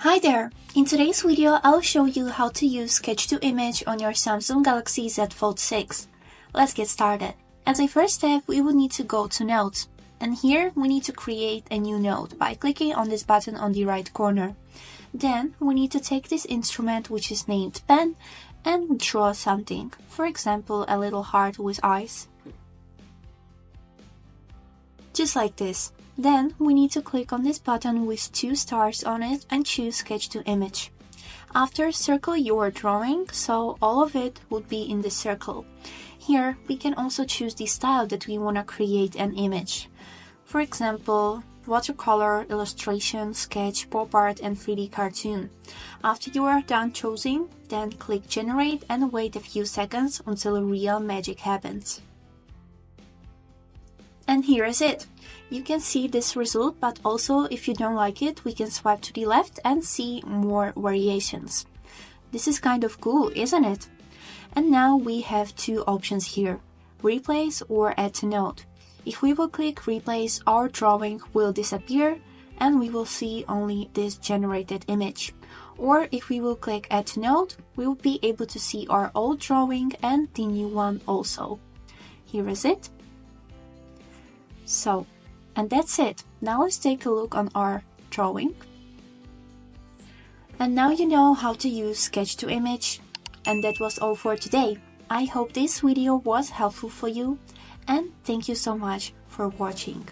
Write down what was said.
Hi there! In today's video, I'll show you how to use Sketch to Image on your Samsung Galaxy Z Fold 6. Let's get started. As a first step, we will need to go to Notes. And here, we need to create a new note by clicking on this button on the right corner. Then, we need to take this instrument, which is named Pen, and draw something. For example, a little heart with eyes. Just like this. Then, we need to click on this button with 2 stars on it and choose Sketch to Image. After, circle your drawing, so all of it would be in the circle. Here, we can also choose the style that we want to create an image. For example, watercolor, illustration, sketch, pop art, and 3D cartoon. After you are done choosing, then click Generate and wait a few seconds until real magic happens. And here is it. You can see this result, but also if you don't like it, we can swipe to the left and see more variations. This is kind of cool, isn't it? And now we have 2 options here, Replace or Add to Note. If we will click Replace, our drawing will disappear and we will see only this generated image. Or if we will click Add to Note, we will be able to see our old drawing and the new one also. Here is it. And that's it. Now let's take a look on our drawing. And now you know how to use Sketch to Image. And that was all for today. I hope this video was helpful for you, and thank you so much for watching.